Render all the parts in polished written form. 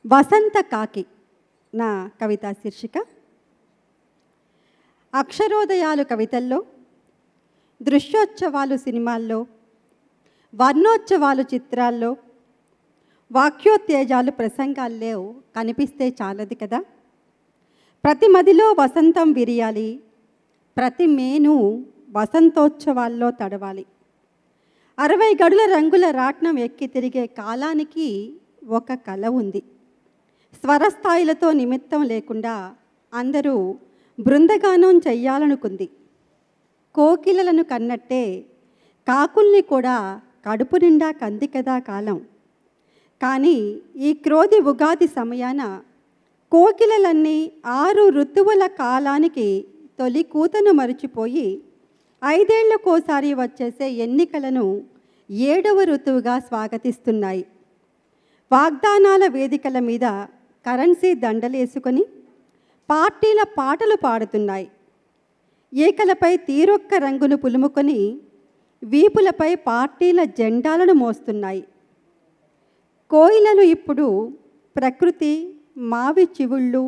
వసంత కాకి నా కవితా శీర్షిక. అక్షరోదయాలు కవితల్లో, దృశ్యోత్సవాలు సినిమాల్లో, వర్ణోత్సవాలు చిత్రాల్లో, వాక్యోత్తేజాలు ప్రసంగాల్లో కనిపిస్తే చాలది కదా. ప్రతి మదిలో వసంతం విరియాలి, ప్రతి మేను వసంతోత్సవాల్లో తడవాలి. 60 గడుల రంగుల రాట్నం ఎక్కి తిరిగే కాలానికి ఒక కళ ఉంది. స్వరస్థాయిలతో నిమిత్తం లేకుండా అందరూ బృందగానం చెయ్యాలనుకుంది. కోకిలలను కన్నట్టే కాకుల్ని కూడా కడుపు నిండా కంది కదా కాలం. కానీ ఈ క్రోధి ఉగాది సమయాన కోకిలలన్నీ 6 ఋతువుల కాలానికి తొలి కూతను మరిచిపోయి 5 ఏళ్లకోసారి వచ్చేసే ఎన్నికలను 7వ ఋతువుగా స్వాగతిస్తున్నాయి. వాగ్దానాల వేదికల మీద కరెన్సీ దండలేసుకొని పార్టీల పాటలు పాడుతున్నాయి. ఏకలపై తీరొక్క రంగును పులుముకొని వీపులపై పార్టీల జెండాలను మోస్తున్నాయి. కోయిలలు ఇప్పుడు ప్రకృతి, మావి చివుళ్ళు,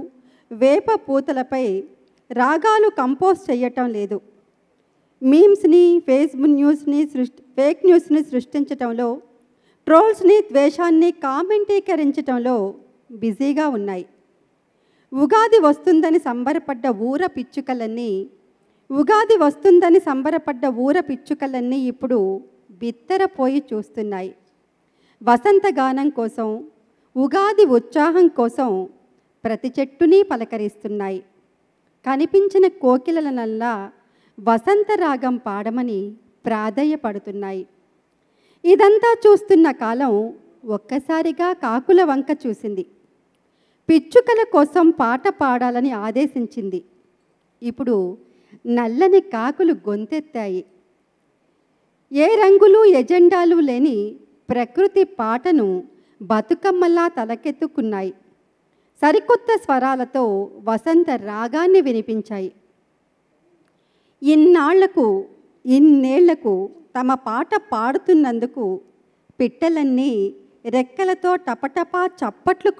వేప పూతలపై రాగాలు కంపోజ్ చేయటం లేదు. మీమ్స్ని, ఫేక్ న్యూస్ని సృష్టించటంలో, ట్రోల్స్ని, ద్వేషాన్ని కామెంటీకరించటంలో బిజీగా ఉన్నాయి. ఉగాది వస్తుందని సంబరపడ్డ ఊర పిచ్చుకలన్నీ ఇప్పుడు బిత్తరపోయి చూస్తున్నాయి. వసంతగానం కోసం, ఉగాది ఉత్సాహం కోసం ప్రతి చెట్టుని పలకరిస్తున్నాయి. కనిపించిన కోకిలలనల్లా వసంత రాగం పాడమని ప్రాధేయపడుతున్నాయి. ఇదంతా చూస్తున్న కాలం ఒక్కసారిగా కాకుల వంక చూసింది. పిచ్చుకల కోసం పాట పాడాలని ఆదేశించింది. ఇప్పుడు నల్లని కాకులు గొంతెత్తాయి. ఏ రంగులు ఎజెండాలు లేని ప్రకృతి పాటను బతుకమ్మల్లా తలకెత్తుకున్నాయి. సరికొత్త స్వరాలతో వసంత రాగాన్ని వినిపించాయి. ఇన్నేళ్లకు తమ పాట పాడుతున్నందుకు పిట్టలన్నీ రెక్కలతో టపటపా చప్పట్లు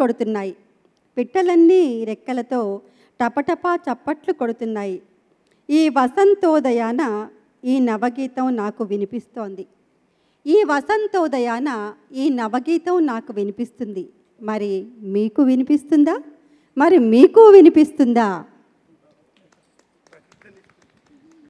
కొడుతున్నాయి. ఈ వసంతోదయాన ఈ నవగీతం నాకు వినిపిస్తుంది. మరి మీకు వినిపిస్తుందా?